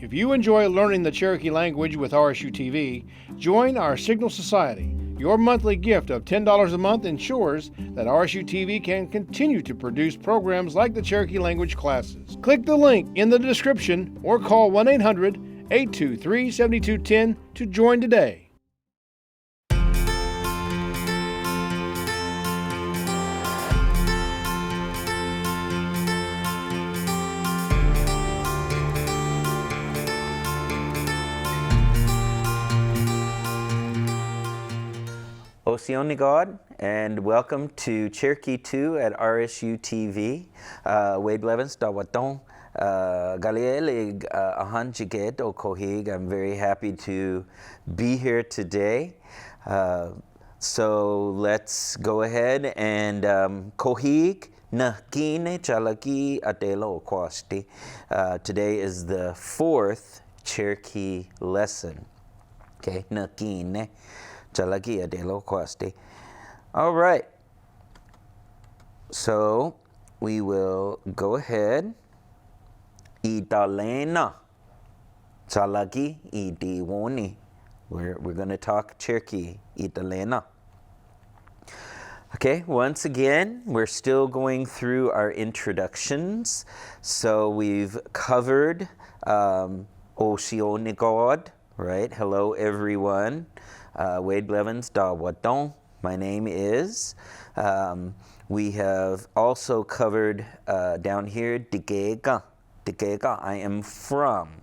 If you enjoy learning the Cherokee language with RSU TV, join our Signal Society. Your monthly gift of $10 a month ensures that RSU TV can continue to produce programs like the Cherokee language classes. Click the link in the description or call 1-800-823-7210 to join today. Osionigod, and welcome to Cherokee 2 at RSU TV. Wade Blevins, Dawaton, Galiele Ahanjiget Okohig. I'm very happy to be here today. So let's go ahead and Kohig Nahkine Chalaki Atelo Kwasti. Today is the fourth Cherokee lesson. Okay, Nahkine. All right, so we will go ahead. Italena, Chalaki, Idiwoni. We're going to talk Cherokee, Italena. Okay, once again, we're still going through our introductions. So we've covered Osionigod, right? Hello, everyone. Wade Blevins, Da Wadon. My name is. We have also covered down here, Digega. Digega, I am from.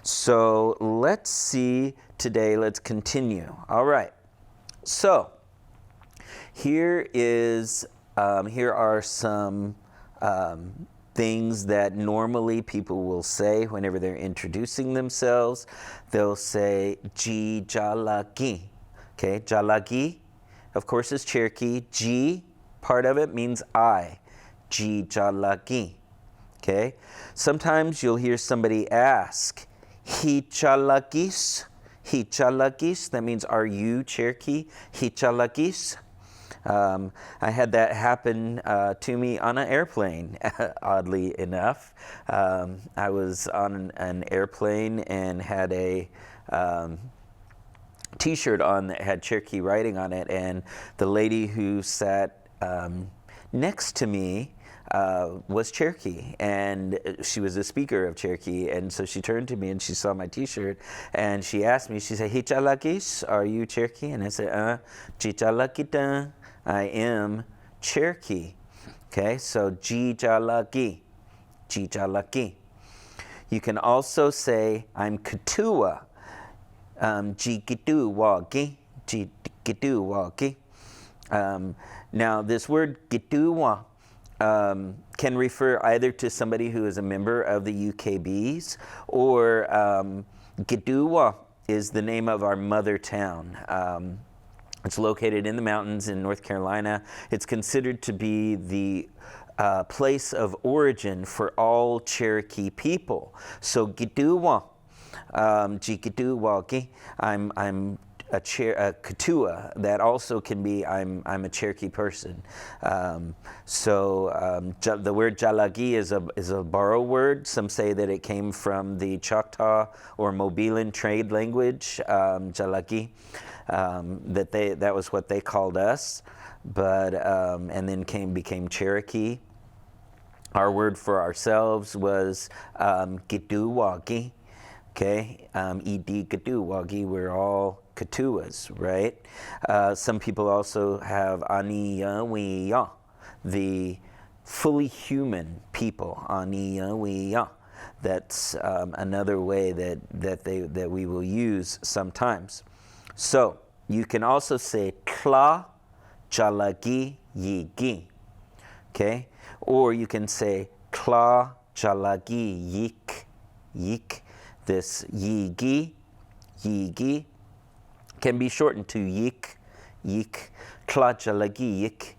So let's see today, let's continue. All right. So here are some things that normally people will say whenever they're introducing themselves. They'll say, Ji Jalagi. Okay, Jalagi, of course, is Cherokee. Ji, part of it means I. Ji Jalagi. Okay, sometimes you'll hear somebody ask, Hichalakis? Hichalakis, that means, are you Cherokee? Hichalakis? I had that happen to me on an airplane, oddly enough. I was on an airplane and had a T-shirt on that had Cherokee writing on it, and the lady who sat next to me was Cherokee, and she was a speaker of Cherokee, and so she turned to me and she saw my T-shirt and she asked me, she said, Hichalakis, are you Cherokee? And I said, Chichalakita. I am Cherokee. Okay, so Jijalaki. Jijalaki. You can also say, I'm Katua. Jikitu waki. Jikitu waki. Now, this word Gituwa can refer either to somebody who is a member of the UKBs, or Gituwa is the name of our mother town. It's located in the mountains in North Carolina. It's considered to be the place of origin for all Cherokee people. So Gituwa, Jikituwaki, I'm a Katua. That also can be I'm a Cherokee person. The word Jalagi is a borrowed word. Some say that it came from the Choctaw or Mobilan trade language, Jalagi. That was what they called us, but and then became Cherokee. Our word for ourselves was Gituwagi. Okay, Ed Gituwagi. We're all Katuas, right? Some people also have Aniyawiya, the fully human people. Aniyawiya. That's another way that we will use sometimes. So you can also say Kla Jalagi Yigi. Okay? Or you can say Kla Jalagi Yik. Yik. This Yigi can be shortened to Yik. Yik. Kla Jalagi Yik.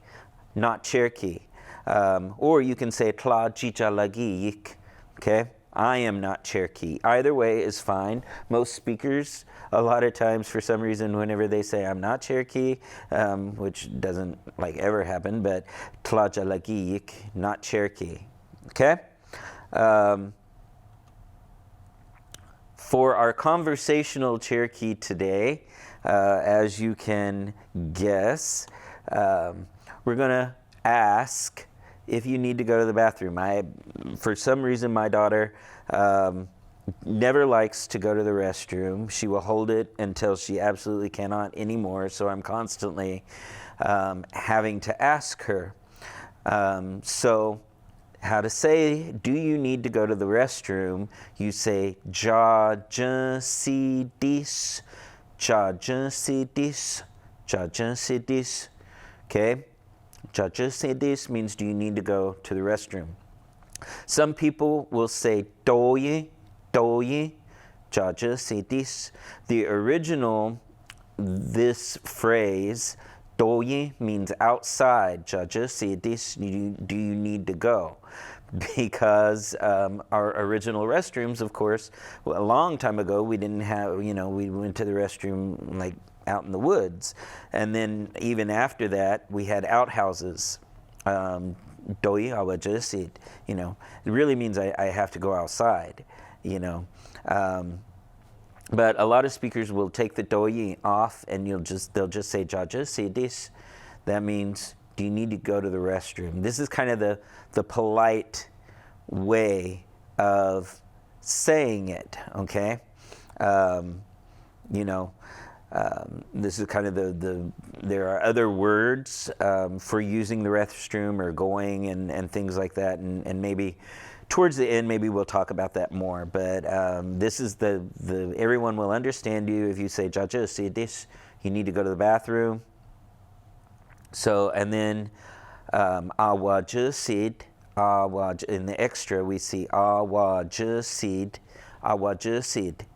Not Cherokee. Or you can say Kla Jijalagi Yik. Okay? I am not Cherokee. Either way is fine. Most speakers, a lot of times, for some reason, whenever they say I'm not Cherokee, which doesn't ever happen, but Tlajalagiyik, not Cherokee. Okay? For our conversational Cherokee today, as you can guess, we're going to ask if you need to go to the bathroom. For some reason, my daughter never likes to go to the restroom. She will hold it until she absolutely cannot anymore, so I'm constantly having to ask her. So how to say, do you need to go to the restroom? You say, ja je si dis, ja je si dis, ja je si dis. Okay? Ja je si dis means, do you need to go to the restroom? Some people will say, doye, doye, ja je si dis. The original, this phrase, doye, means outside. Ja je si dis, do you need to go? Because our original restrooms, of course, a long time ago, we didn't have, we went to the restroom like out in the woods. And then even after that, we had outhouses. Doi awa jisit, it really means I have to go outside, But a lot of speakers will take the doi off and they'll just say jaja say this. That means, do you need to go to the restroom? This is kind of the polite way of saying it, okay? This is kind of there are other words for using the restroom or going and things like that, and maybe towards the end, maybe we'll talk about that more. But this is everyone will understand you if you say, Jaja, see this, you need to go to the bathroom. So, and then awajusid, in the extra we see awajusid, awajusid.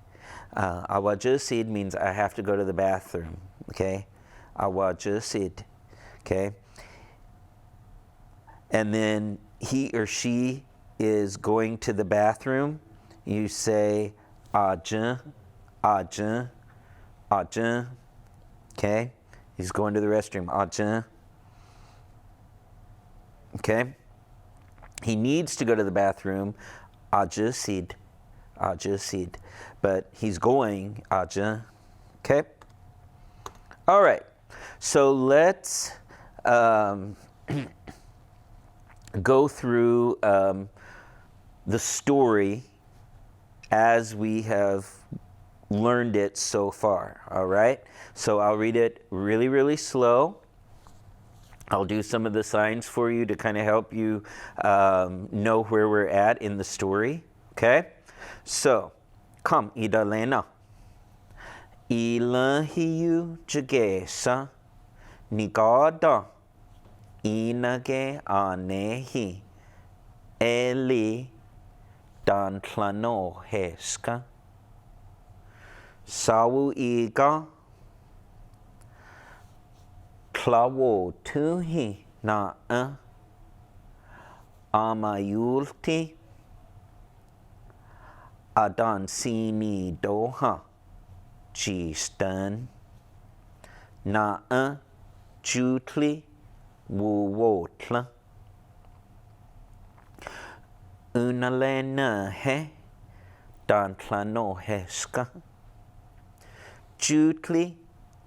Awajusid means I have to go to the bathroom, okay? Awajusid, okay? And then he or she is going to the bathroom. You say ajun, ajun, ajun, okay? He's going to the restroom, ajun, okay? He needs to go to the bathroom, ajusid, ajusid. But he's going, ajun, okay? All right, so let's go through the story as we have learned it so far, all right? So I'll read it really, really slow. I'll do some of the signs for you to kind of help you know where we're at in the story, okay? So, come, idalena. Ilahiu jagesa nigada inage anehi eli dantlano heska sawu iga klawo tuhi na amayulti adan sini doha jistan na jutli wuwotla unalena he dantlano heska jutli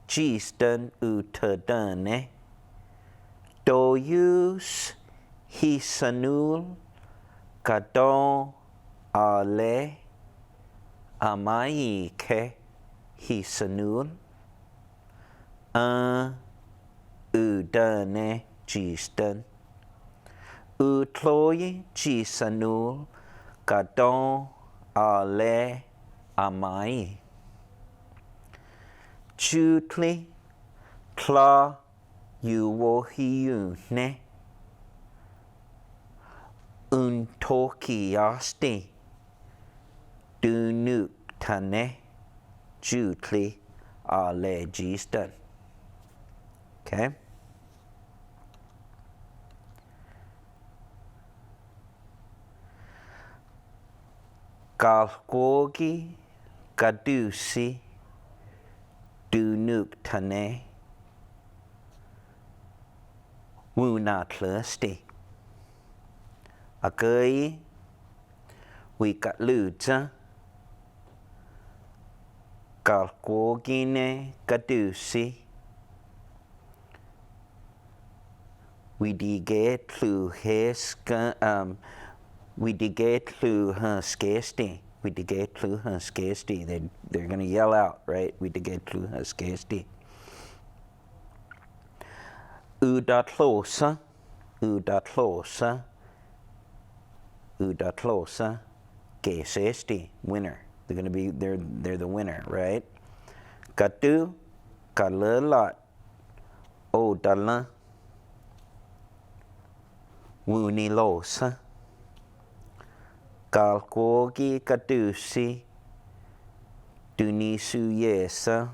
jistan utadane doyus hisanul kadon ale amai ke hisanul udane jistan utloyi jisanul kadon ale amai jutli kla yuwohiyune untokiasti dunuk tane jutli ale jistan. Okay? Galgogi gadusi dunuk tane wunatlusti agai wikaluja Kalkogine kadusi. We digate to heska we digate to skesti. We digate to skesti. They're gonna yell out, right? We digate to skesti. Udatlosa, udatlosa, udatlosa, gesesti, winner. They're gonna be they're the winner, right? Katu, kalalat, odala, wunilosa, kalkogi katusi, dunisuyesa,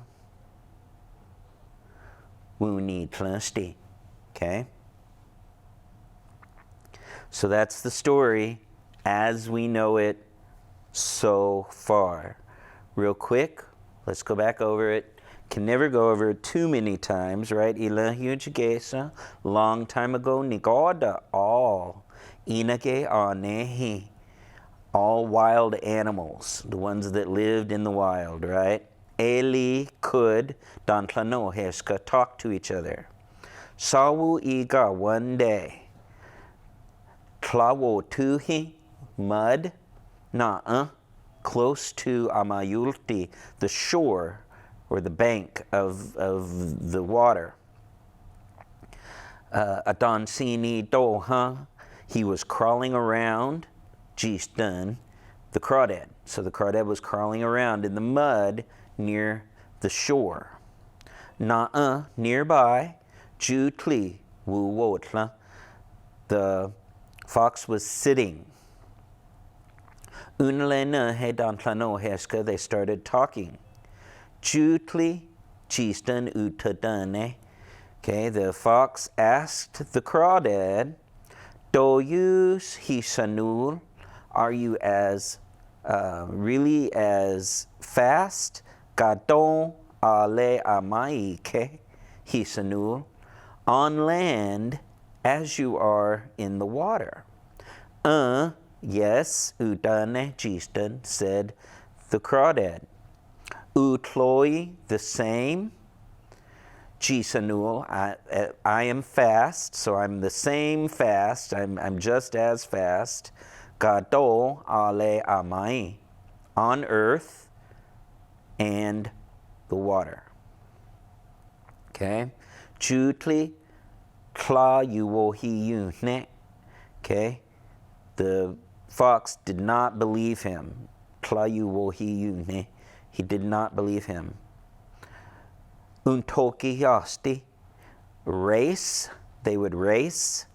wunitlasti. Okay? So that's the story as we know it so far. Real quick, let's go back over it. Can never go over it too many times, right? Ilahujagesa, long time ago, nigoda, all. Inake anehi, all wild animals, the ones that lived in the wild, right? Eli could, dantlano heska, talk to each other. Sawu iga one day. Tlawo tuhi, mud, close to Amayulti, the shore or the bank of the water. Adansini doha, he was crawling around, Jistan, the crawdad. So the crawdad was crawling around in the mud near the shore. Nearby, Jutli, Wuwotla, the fox was sitting. Unalena hedantlano heska, they started talking. Jutli, Chistan utadane. Okay, the fox asked the crawdad, Doyus hisanul, are you as really as fast? Gadon ale amaike hisanul, on land as you are in the water. Yes, udane jistan, said the crawdad. Utloi, the same. Jisanul, I am fast, so I'm the same fast, I'm just as fast. Gadol ale amai, on earth and the water. Okay? Jutli, kla yuwohiyune. Okay? The fox did not believe him. Kla yuwohiyune. He did not believe him. Untoki yasti, race, they would race.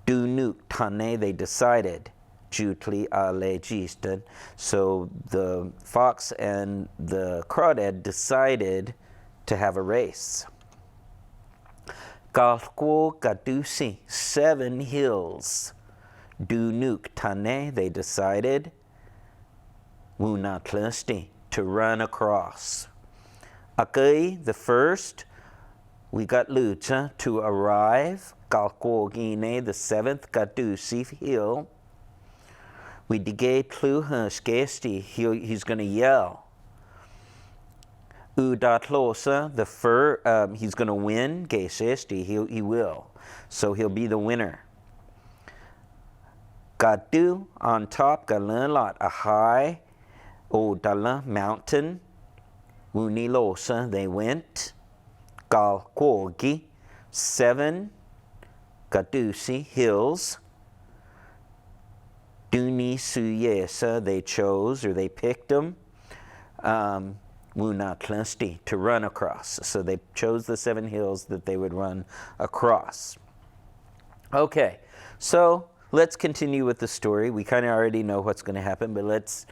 Dunuk tane, they decided. Jutli ale jistan. So the fox and the crawdad decided to have a race. Galkwo gadusi, 7 hills. Dunuk tane, they decided. Wunatlasti, to run across. Akai, the first, we got Lucha to arrive. Galkogine, the 7th, Gadusi hill. We digay Kluha skesti, he's going to yell. Udatlosa, the he's going to win. Gesesti, he will. So he'll be the winner. Gadu, on top, Galanlat, a high, Odala, mountain. Wunilosa, they went. Galkogi, 7 Gadusi hills. Duni Suyesa, they chose or they picked them. Wunatlasti, to run across. So they chose the 7 hills that they would run across. Okay, so let's continue with the story. We kind of already know what's going to happen, but let's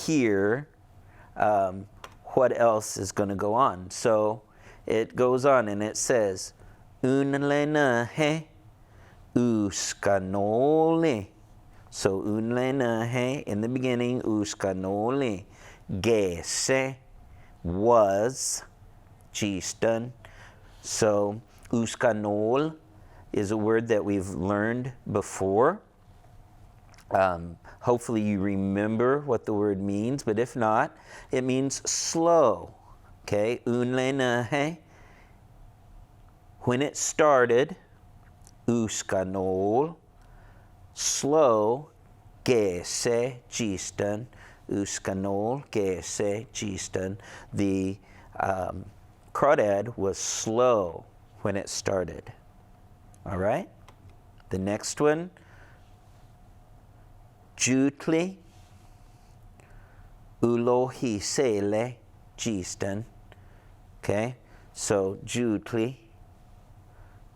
hear what else is going to go on. So it goes on and it says, Unlena he uskanole. So unlena he, in the beginning, uskanole. Gese was gistan. So uskanol is a word that we've learned before. Hopefully you remember what the word means, but if not, it means slow. Okay, unlenahe. When it started, uskanol, slow, gese gistan, uskanol, gese gistan. The crawdad was slow when it started. All right? The next one, jutli, ulohisele gistan. Okay? So, jutli,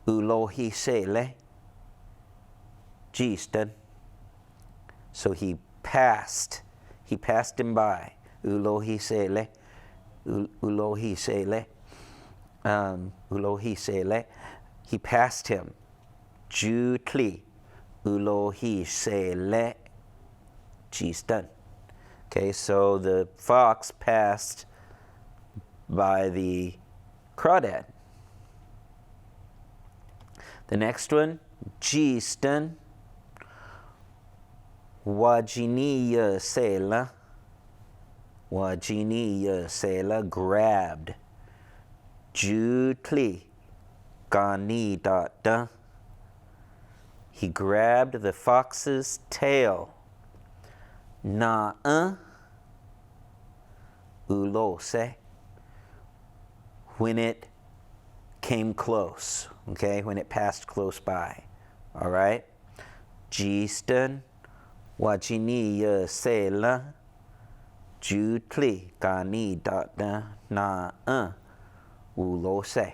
ulohisele gistan. So he passed him by. Ulohisele, ulohisele, ulohisele. He passed him. Jutli, ulohisele gistan. Okay, so the fox passed by the crawdad. The next one, gistan, wajiniya sela, grabbed. Jutli, gani da. He grabbed the fox's tail. Na ulose, when it came close, okay, when it passed close by. All right? Gistan, wajiniya sela, jutli, gani da na ulose.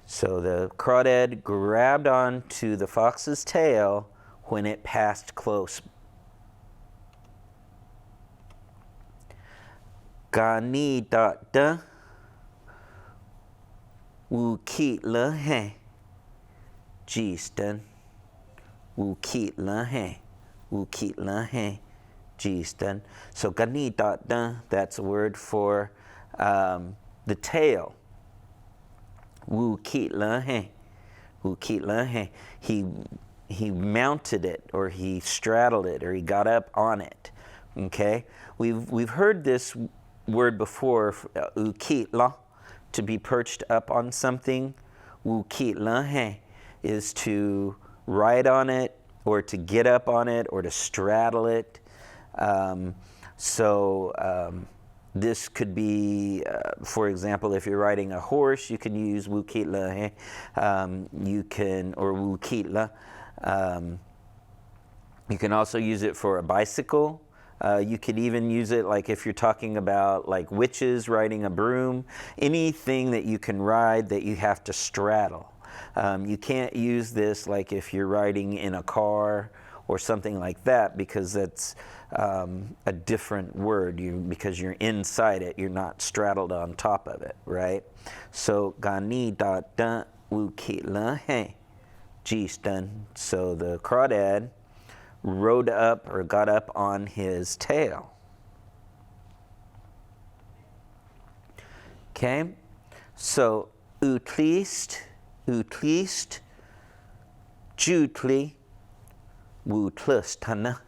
So the crawdad grabbed onto the fox's tail when it passed close. Gani da wukitlahe gistan, wukitlahe gistan. So gani da, that's a word for the tail. Wukitlahe. He mounted it, or he straddled it, or he got up on it. Okay, we've heard this word before, ukitla, to be perched up on something. Wukitlahe is to ride on it, or to get up on it, or to straddle it. This could be, for example, if you're riding a horse, you can use wukitla, or wukitla. You can also use it for a bicycle. You could even use it like if you're talking about like witches riding a broom, anything that you can ride that you have to straddle. You can't use this like if you're riding in a car or something like that, because that's a different word, because you're inside it, you're not straddled on top of it, right? So, gani da wukitla he gistan. So the crawdad rode up, or got up on his tail. Okay, so utlist, jutli, wutlustana.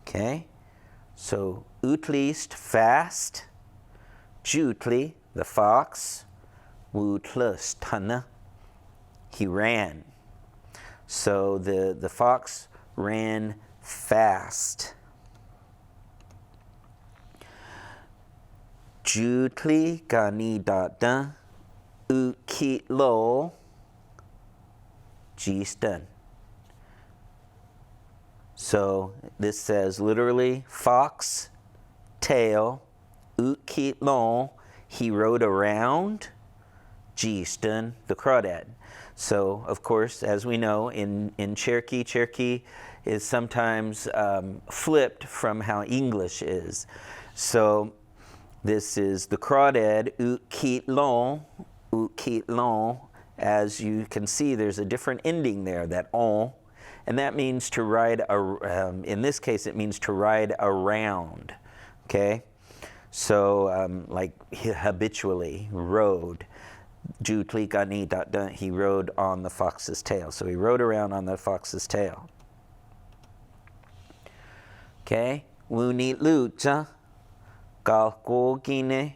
Okay, so utlist, fast, jutli, the fox, wutlustana, he ran. So the fox ran fast. Jutli gani da ukitlo gistan. So this says literally fox, tail, ukitlo, he rode around, gistan, the crawdad. So, of course, as we know, in Cherokee is sometimes flipped from how English is. So, this is the crawdad, ukitlon. As you can see, there's a different ending there, that on, and that means to ride, in this case, it means to ride around, okay? So, like habitually, rode. Jutli gani dot dun. He rode on the fox's tail. So he rode around on the fox's tail. Okay. Wuni lucha. Galgogine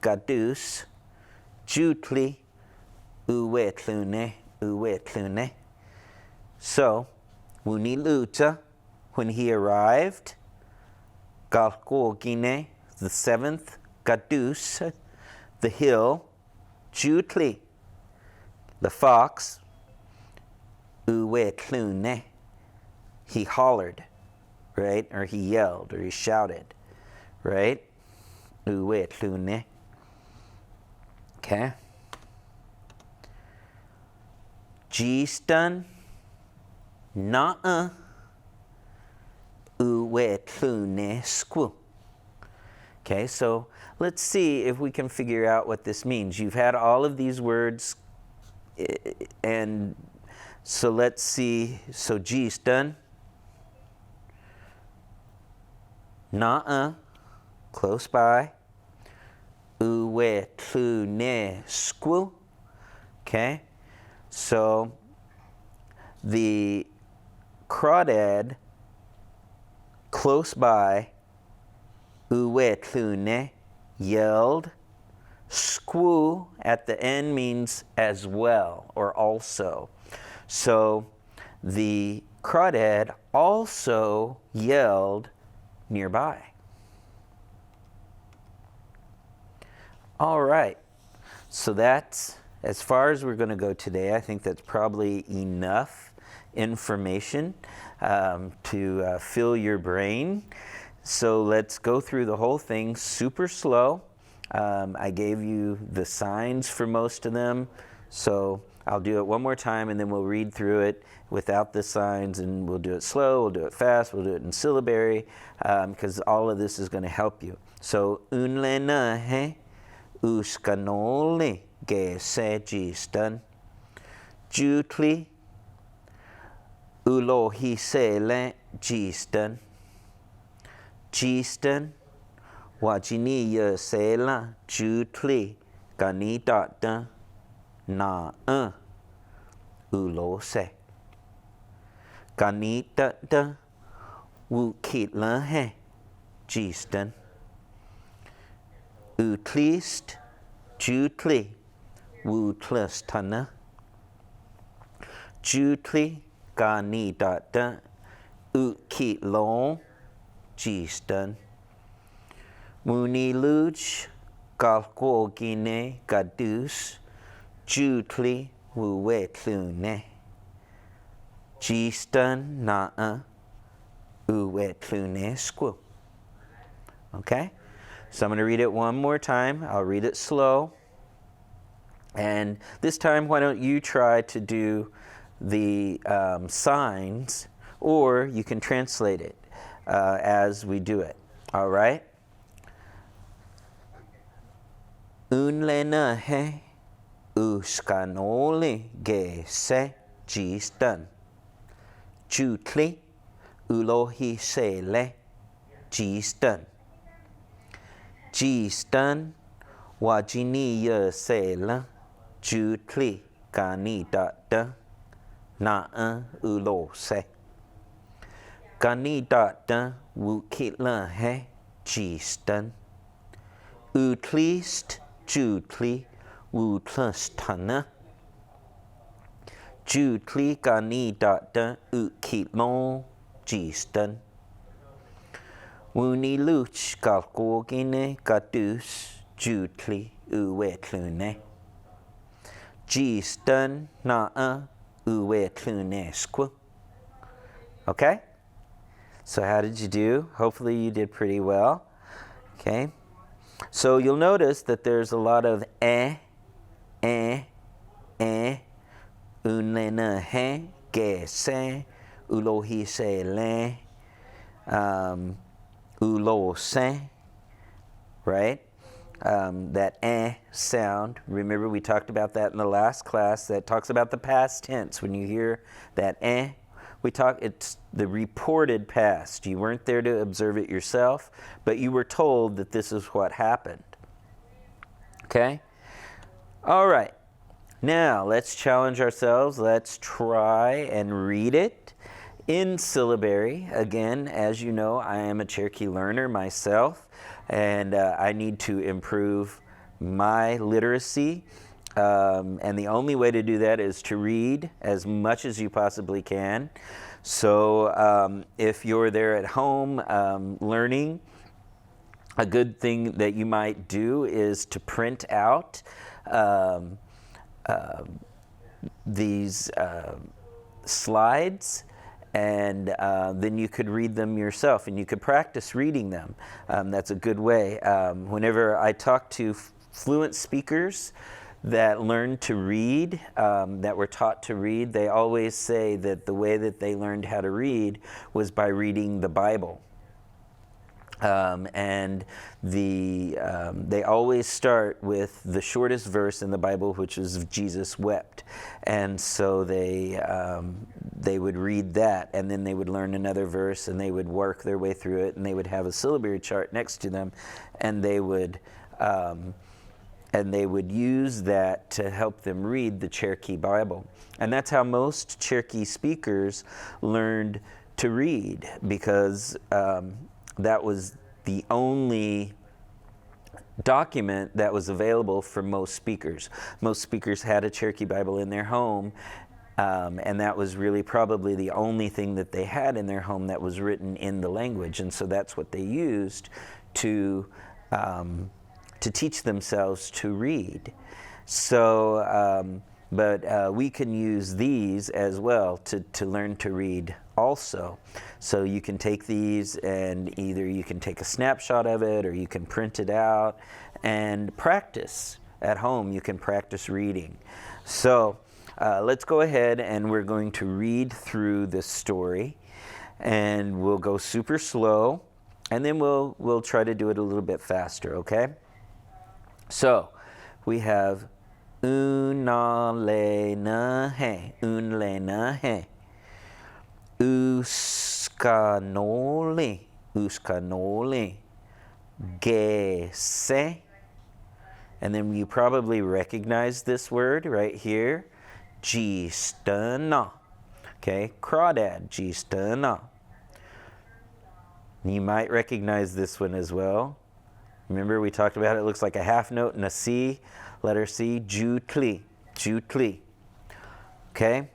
gadus. Jutli uwetlune. So, wuni lucha, when he arrived, Galgogine, the seventh, gadus, the hill, Jutli, the fox, uwetlune, he hollered, right? Or he yelled, or he shouted, right? Uwetlune. Okay. G-stun, na-uh, uwetlune squu. Okay, so let's see if we can figure out what this means. You've had all of these words, and so let's see. So G-stun, na-uh, close by, uwetlune squu. Okay, so the crawdad close by, uwetlune, yelled. Squu at the end means as well or also. So the crawdad also yelled nearby. All right, so that's as far as we're going to go today. I think that's probably enough information to fill your brain. So let's go through the whole thing super slow. I gave you the signs for most of them, so I'll do it one more time and then we'll read through it without the signs, and we'll do it slow, we'll do it fast, we'll do it in syllabary, because all of this is going to help you. So, unlenahe uskanole ge sejistan jutli ulohisele jistan jistan wajiniya sela jutli ganidata na ulose ganidata wukitlahe jistan utlist jutli wutlastana jutli ganidata ukitlon jistan Muniluj galgogine gadus jutli uwetlune jistan naa uwetlune squu. Okay? So I'm going to read it one more time. I'll read it slow. And this time, why don't you try to do the signs, or you can translate it as we do it. All right? Unlenahe uskanole ge se jistan jutli ulohi sele jistan jistan wajiniya sela jutli ganidata na ulose ganidata wukitlahe jistan utlist jutli wutlastana jutli ganidata ukitlon jistan Wuniluch galgogine gadus jutli uwetlune jistan naa uwetlune squu. Okay? So how did you do? Hopefully you did pretty well. Okay? So you'll notice that there's a lot of unlena he, ge se, ulohi se le, ulo se, right? That sound, remember we talked about that in the last class, that talks about the past tense. When you hear that it's the reported past. You weren't there to observe it yourself, but you were told that this is what happened. Okay? All right. Now, let's challenge ourselves. Let's try and read it in syllabary. Again, as you know, I am a Cherokee learner myself, and I need to improve my literacy. And the only way to do that is to read as much as you possibly can. So if you're there at home learning, a good thing that you might do is to print out these slides, and then you could read them yourself and you could practice reading them. That's a good way. Whenever I talk to fluent speakers that learn to read, that were taught to read, they always say that the way that they learned how to read was by reading the Bible. And they always start with the shortest verse in the Bible, which is Jesus wept. And so they would read that, and then they would learn another verse, and they would work their way through it, and they would have a syllabary chart next to them, and they would use that to help them read the Cherokee Bible. And that's how most Cherokee speakers learned to read, because that was the only document that was available for most speakers. Most speakers had a Cherokee Bible in their home, and that was really probably the only thing that they had in their home that was written in the language. And so that's what they used to teach themselves to read. So, but we can use these as well to learn to read also. So you can take these, and either you can take a snapshot of it, or you can print it out and practice at home. You can practice reading. So let's go ahead, and we're going to read through this story, and we'll go super slow, and then we'll try to do it a little bit faster, okay? So we have unalenahe, unlenahe, uskanoli, uskanoli, gese, and then you probably recognize this word right here, gistana, okay, crawdad, gistana. You might recognize this one as well. Remember we talked about it looks like a half note and a C, letter C, jutli, jutli, okay?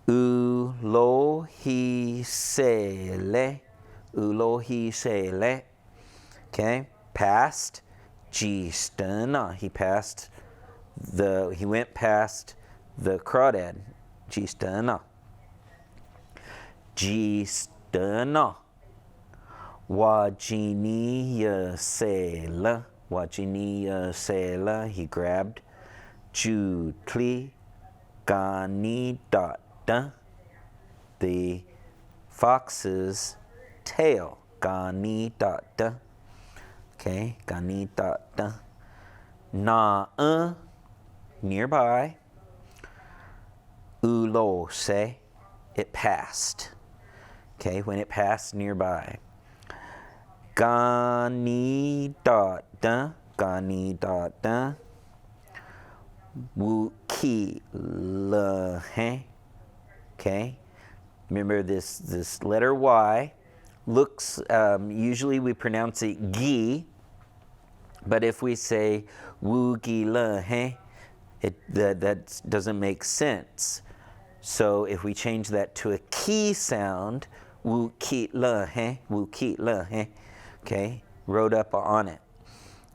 Ulohisele, ulohisele, okay? Past, gistana, he went past the crawdad, gistana, gistana. Wajiniya sela, he grabbed. Jutli gani data, the fox's tail. Gani data, okay, gani data. Na nearby. Ulose, it passed. Okay, when it passed nearby. Gani data, wuki lehe. Okay, remember this letter Y looks, usually we pronounce it gi, but if we say wuki lehe, that doesn't make sense. So if we change that to a ki sound, wuki lehe, okay, rode up on it,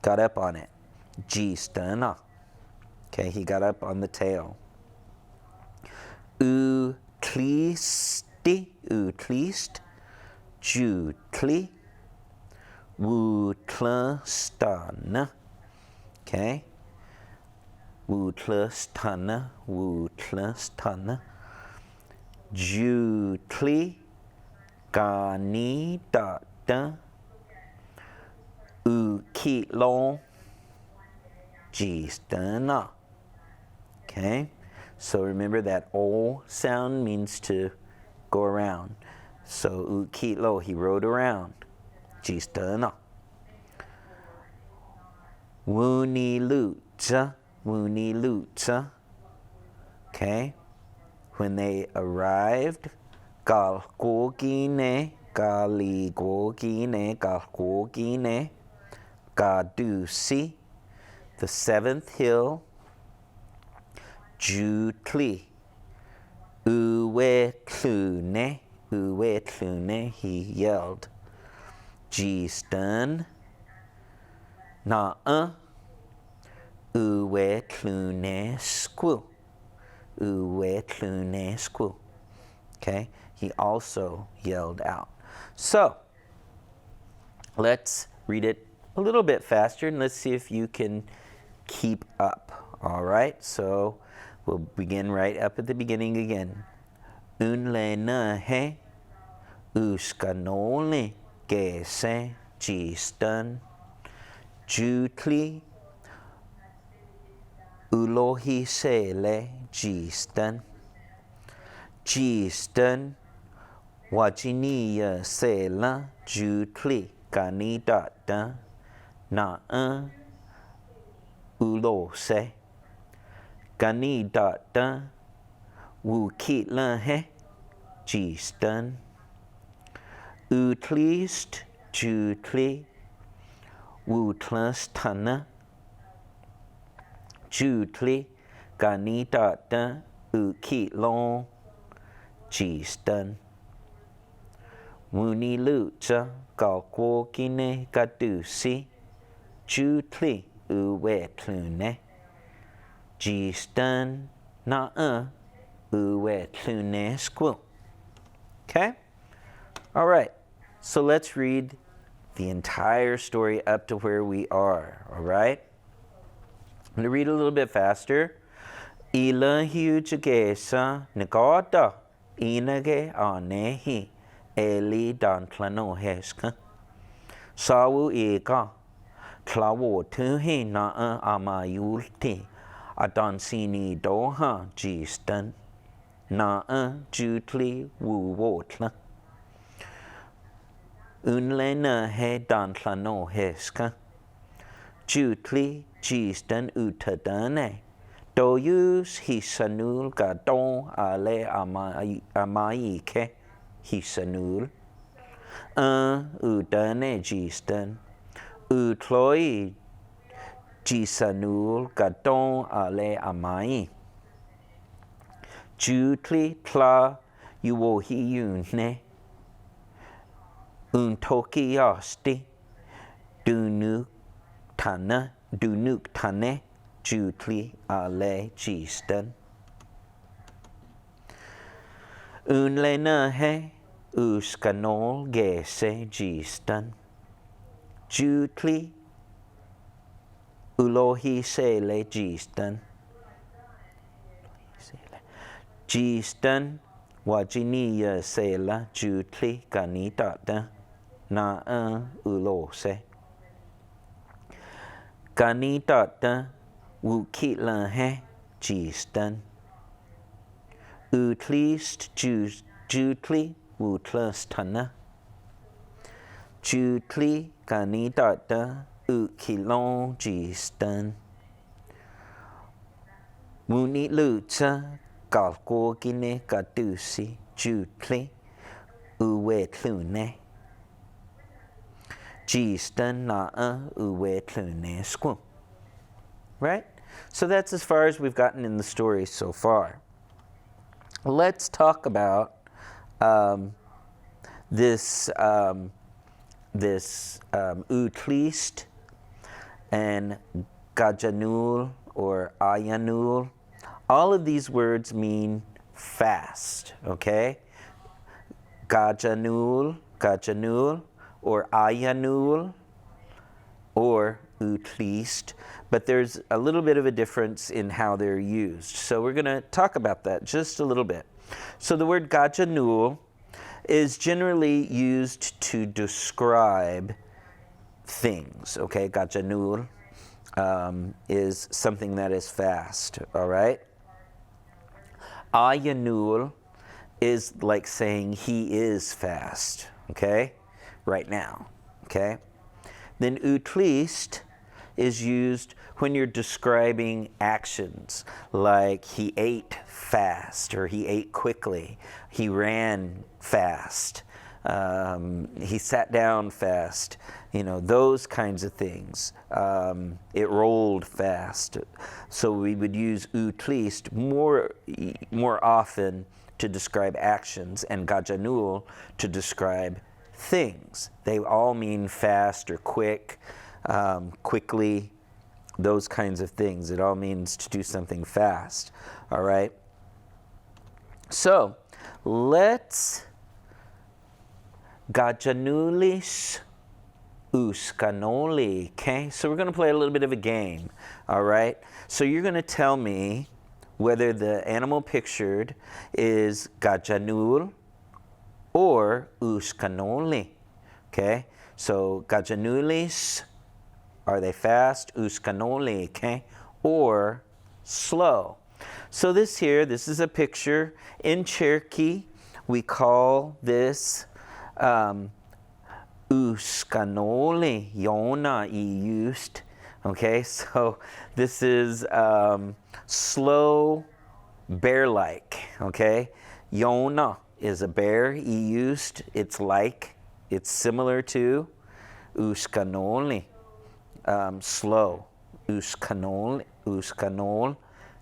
got up on it. Gistana. Okay, he got up on the tail. Utlisti, jutli, wutlastana. Okay, wutlastana, jutli, gani data, ukilon, gistana. Okay, so remember that O sound means to go around. So ukilo, he rode around. Gistana. Woony Lucha, Woony Lucha. Okay? When they arrived, Galgogine, Galigogine, Galgogine, Gadusi, the seventh hill, Jutli, Uwetlune, Uwetlune, he yelled. Gistan, Na'a, Uwetlune, Squoo, Uwetlune, Squoo. Okay, he also yelled out. So, let's read it a little bit faster and let's see if you can keep up. All right, so we'll begin right up at the beginning again. Unlena he, uskanole, gese, gistan, jutli, ulohi sele, gistan, gistan, wajiniya sela, jutli, kanidata, na'a, ulose, kanidata, wukitla he, gistan, utlist, jutli, wutlastana, jutli, kanidata, ukitlon, gistan. Wuni lucha, galkwokine, gadusi, jutli, uwetlune, gistan, na'a, uwetlune, squil. Okay? All right. So let's read the entire story up to where we are. All right? I'm going to read a little bit faster. Ila hujagesa nagada inage anehi eli dantlano heska. Sawu eka klawo tuhi naa amayulti adansini doha jistan naa jutli wuwotla. Unlena he dantlano heska. Jutli jistan utadane. Doyus hisanul gadon ale amaike hisanul. Udane jistan. Utloi jisanul gadon ale amai. Jutli tla yuwohiyune. Untoki asti. Dunuk tane. Jutli ale gistan. Unlena he uskanol gese gistan. Jutli ulohi sele gistan. Gistan wajiniya sela jutli ganitata na ulose. Ganitata wukitla he gistan. Utlist jutli wutlastana. Jutli ganidata ukilon gistan. Wuni lucha galgogine gadusi jutli uwetlune. Gistan na'a uwetlune squum. Right? So that's as far as we've gotten in the story so far. Let's talk about this utlist and gajanul or ayanul. All of these words mean fast, okay? Gajanul, or ayanul, or utlist, but there's a little bit of a difference in how they're used. So we're going to talk about that just a little bit. So the word gajanul is generally used to describe things, okay? Gajanul is something that is fast, all right? Ayanul is like saying he is fast, okay? Right now, okay? Then utlist is used when you're describing actions, like he ate fast, or he ate quickly, he ran fast, he sat down fast, those kinds of things. It rolled fast. So we would use utlist more often to describe actions, and gajanul to describe things. They all mean fast or quick, quickly, those kinds of things. It all means to do something fast. All right? So let's gajanulis uskanoli. Okay? So we're going to play a little bit of a game. All right? So you're going to tell me whether the animal pictured is gajanul or uskanoli. Okay? So gajanulis, are they fast? Uskanoli, okay? Or slow. So this is a picture. In Cherokee, we call this uskanoli, yona used. Okay, so this is slow, bear-like. Okay, yona is a bear. Used, it's similar to uskanoli, slow. Uskanol,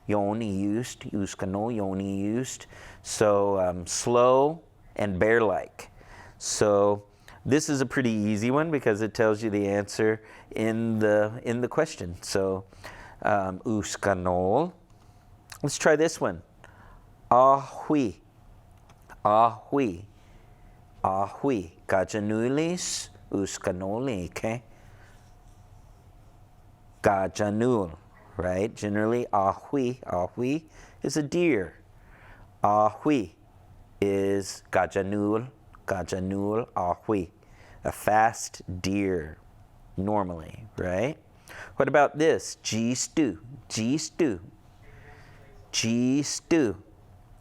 yoni used, uskanol, yoni used. So slow and bear-like. So this is a pretty easy one because it tells you the answer in the question. So uskanol. Let's try this one. Ahui. Ahui. Ahui. Gajanulis uskanoli. Okay. Gajanul. Right? Generally, ahui. Ahui is a deer. Ahui is gajanul. Gajanul ahui, a fast deer, normally, right? What about this? G-stew, G-stew, G-stew.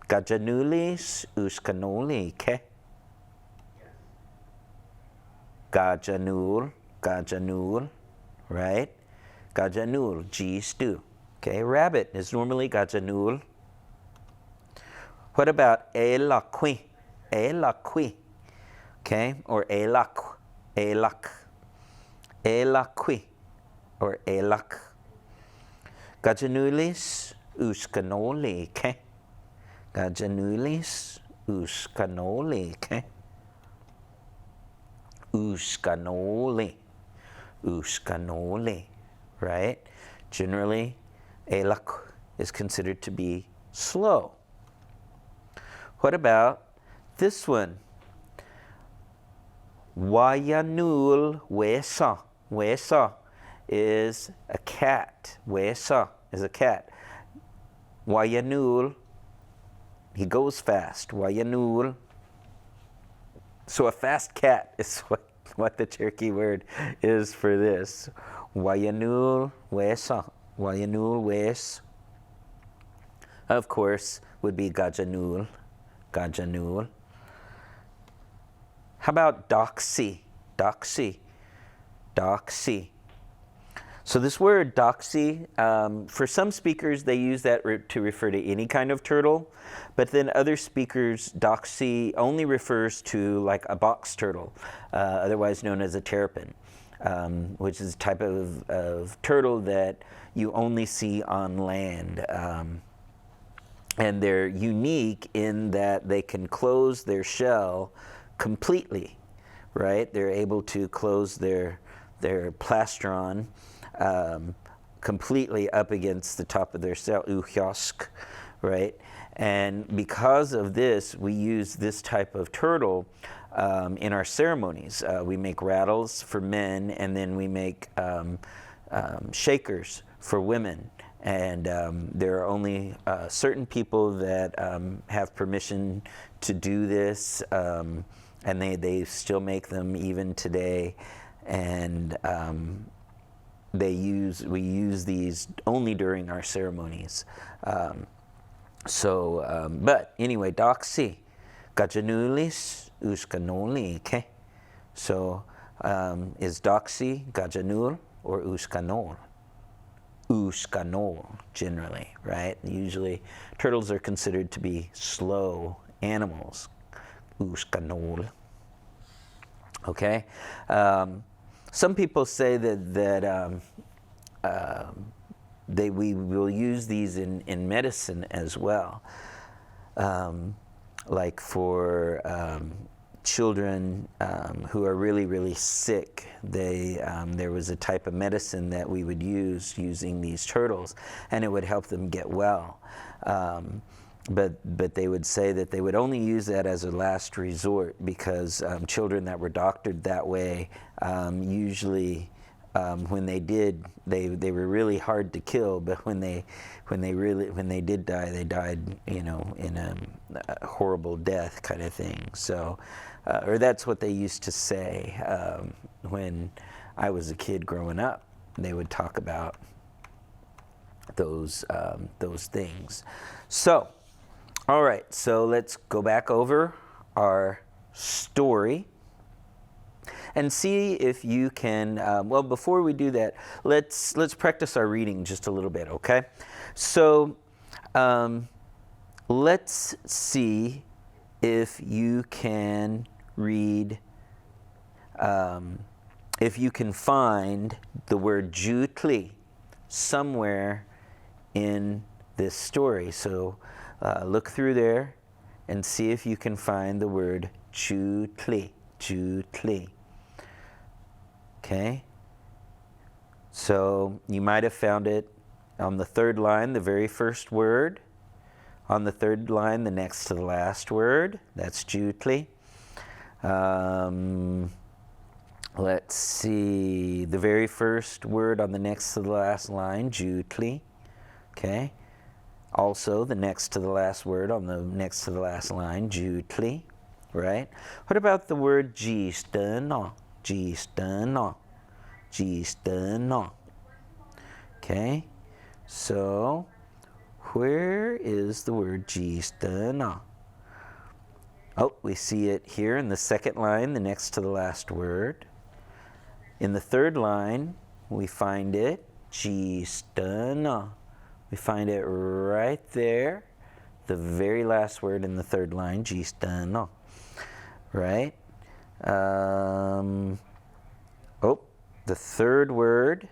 Gajanulis uskanoli, okay? Gajanul, gajanul, right? Gajanul, G-stew. Okay, rabbit is normally gajanul. What about elakwi? Elakwi. Okay, or elak, elak, elakwi, or elak. Gajanulis uskanoli, okay? Gajanulis uskanoli, okay? Uskanoli, uskanoli, right? Generally, elak is considered to be slow. What about this one? Wayanul wesa. Wesa is a cat. Wesa is a cat. Wayanul, he goes fast. Wayanul. So a fast cat is what the Cherokee word is for this. Wayanul wesa. Wayanul wes. Of course, would be gajanul. Gajanul. How about doxy? Doxy. Doxy. So this word doxy, for some speakers they use that to refer to any kind of turtle, but then other speakers, doxy only refers to like a box turtle, otherwise known as a terrapin, which is a type of turtle that you only see on land. And they're unique in that they can close their shell completely, right? They're able to close their plastron completely up against the top of their cell, uhyosk, right? And because of this, we use this type of turtle in our ceremonies. We make rattles for men, and then we make shakers for women. And there are only certain people that have permission to do this, and they still make them even today. And we use these only during our ceremonies. But anyway, doxy, gajanulis uskanoli, okay? So is doxy, gajanul, or uskanol. Uskanol, generally, right? Usually turtles are considered to be slow animals. Uskanol. Okay? Some people say that we will use these in medicine as well. Like for children who are really, really sick, there was a type of medicine that we would use using these turtles, and it would help them get well. But they would say that they would only use that as a last resort, because children that were doctored that way usually, when they did, they were really hard to kill. But when they did die, they died, in a horrible death kind of thing. So, or that's what they used to say when I was a kid growing up. They would talk about those things. So, all right. So let's go back over our story and see if you can, well, before we do that, let's practice our reading just a little bit, okay? So let's see if you can read, if you can find the word jutli somewhere in this story. So look through there and see if you can find the word jutli, jutli. Okay, so you might have found it on the third line, the very first word. On the third line, the next to the last word. That's jutli. Let's see, the very first word on the next to the last line, jutli. Okay. Also, the next to the last word on the next to the last line, jutli. Right? What about the word gistano? Gistano. Gistano. Okay, so where is the word gistano? Oh, we see it here in the second line, the next to the last word. In the third line, we find it, gistano. We find it right there, the very last word in the third line, gistano. Right? The third word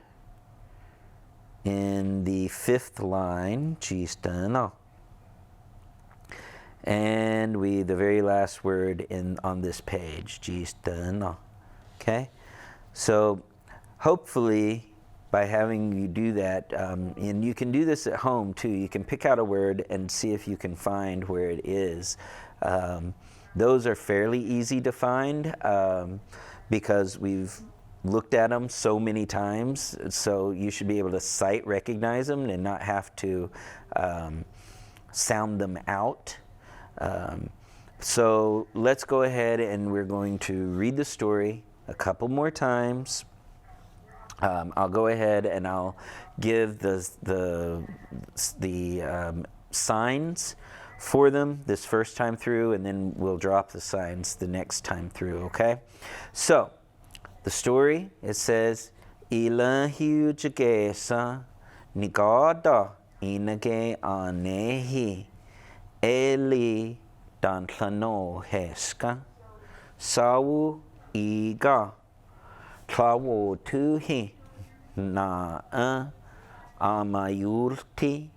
in the fifth line, gistano. And the very last word on this page, gistano. Okay? So hopefully by having you do that, and you can do this at home too, you can pick out a word and see if you can find where it is. Those are fairly easy to find because we've looked at them so many times, so you should be able to sight recognize them and not have to sound them out. So let's go ahead and we're going to read the story a couple more times. I'll go ahead and I'll give the signs for them this first time through, and then we'll drop the signs the next time through, okay? So, the story, it says, Ilan hiu jagesa nigada inage anehi eli dantlano heska sawu iga tlawo tuhi na amayulti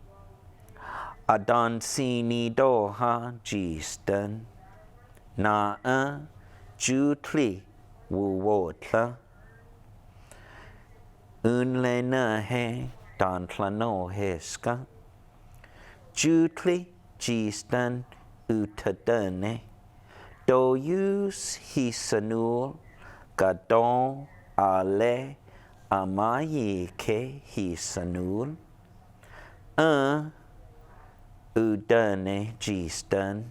Adan sini doha jistan na jutli wuwotla unlena he dan plano heska jutli jistan utadane do use hisanul gadon ale amayi ke hisanul udane gistan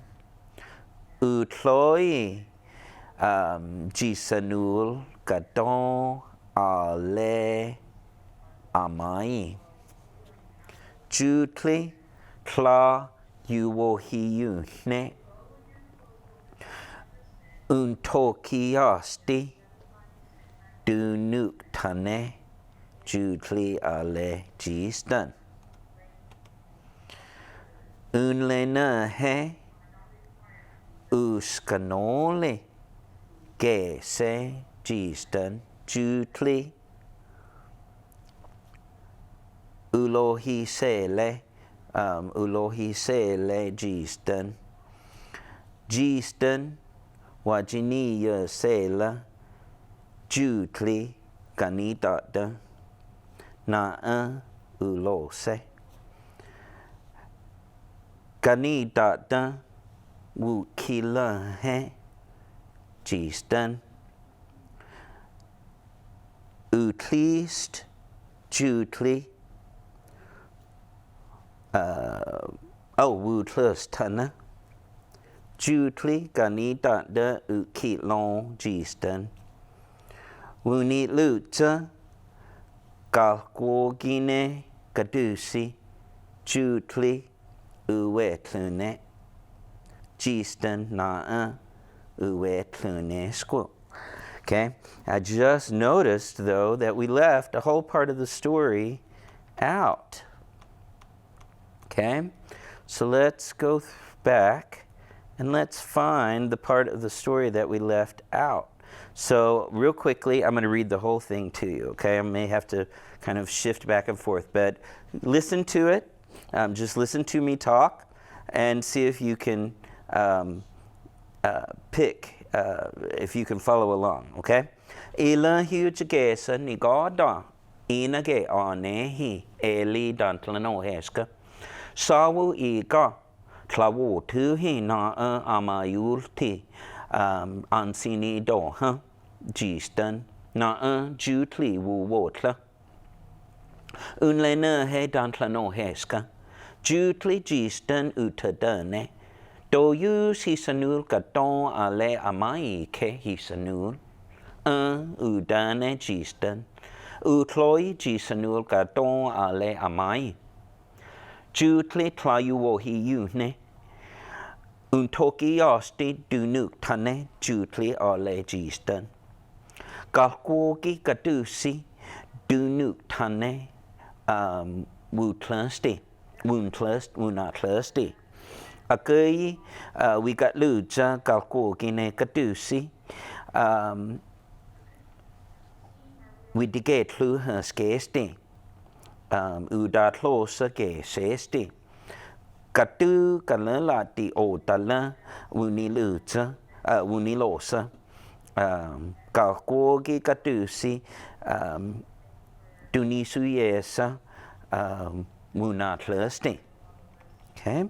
utloi gisanul gadon ale amai jutli tla yuwohiyune untokiasti dunuk tane jutli ale jistan. Unlena he uskanole ge se jistan jutli. Ulohi sele jistan. Jistan wajiniya sela jutli ganidata na ulose. Ganidata wukila he jistan. Utlist jutli wutlustana. Jutli ganidata ukilon jistan. Wuni luta galgwogine gadusi jutli uwetlune jistan na uwetlune squo. Okay, I just noticed though that we left a whole part of the story out. Okay, so let's go back and let's find the part of the story that we left out. So real quickly, I'm going to read the whole thing to you, okay? I may have to kind of shift back and forth, but listen to it. Just listen to me talk and see if you can if you can follow along, okay? Ila hujagesa nigoda inage anehi eli dantlano heska. Sawu iga tlawu tuhi na amayulti ansini doha jistan na jutli wu wotla. Unlena he dantlano heska. Jutli jistan utadane. Do use hisanul katon ale amai ke hisanul. Udane jistan. Utloi jisanul katon ale amai. Jutli tlayuo hiyune. Untoki osti dunuk tane jutli ale jistan. Galkogi gadusi dunuk tane wutlusti. Wunatlusti. Akei we got luja galkogi ne gadusi. We diget lu skesti. Udatlosa ge sesti. Katu kanelati otala wuniluta wunilosa. Galkogi gadusi dunisuyesa wunatlusti. Okay.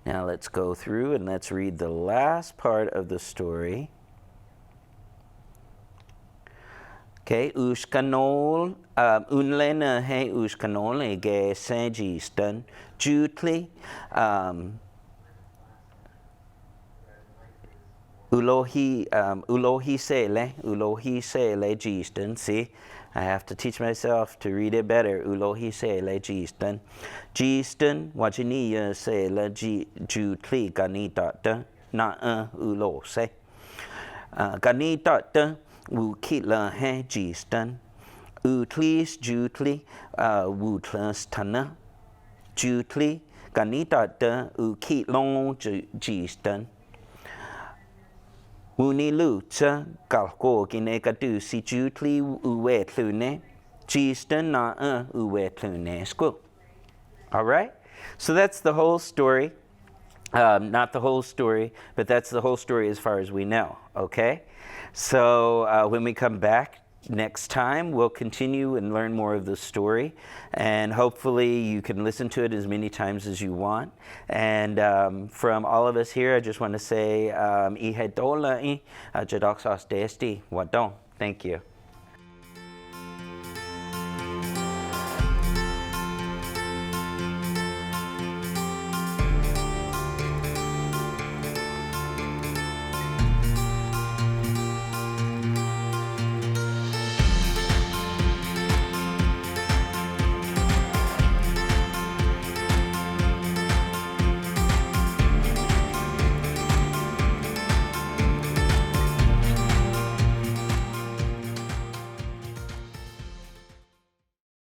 Now let's go through and let's read the last part of the story. Okay, uskanol unlena he uskanol ge se jistan jutli ulohi sele jistan. See, I have to teach myself to read it better. Ulohi sele jistan. Jistan wajiniya sele jutli ganidata na ulose. Ganidata wukila he jistan. Utlis jutli wutlustana. Jutli ganidata ukilon jistan. Uniluta galkogine gadusi jutli uwetlune. Jistan na uwetlune squo. All right? So that's the whole story. Not the whole story, but that's the whole story as far as we know. Okay? So when we come back next time, we'll continue and learn more of the story. And hopefully you can listen to it as many times as you want. And from all of us here, I just want to say, Thank you.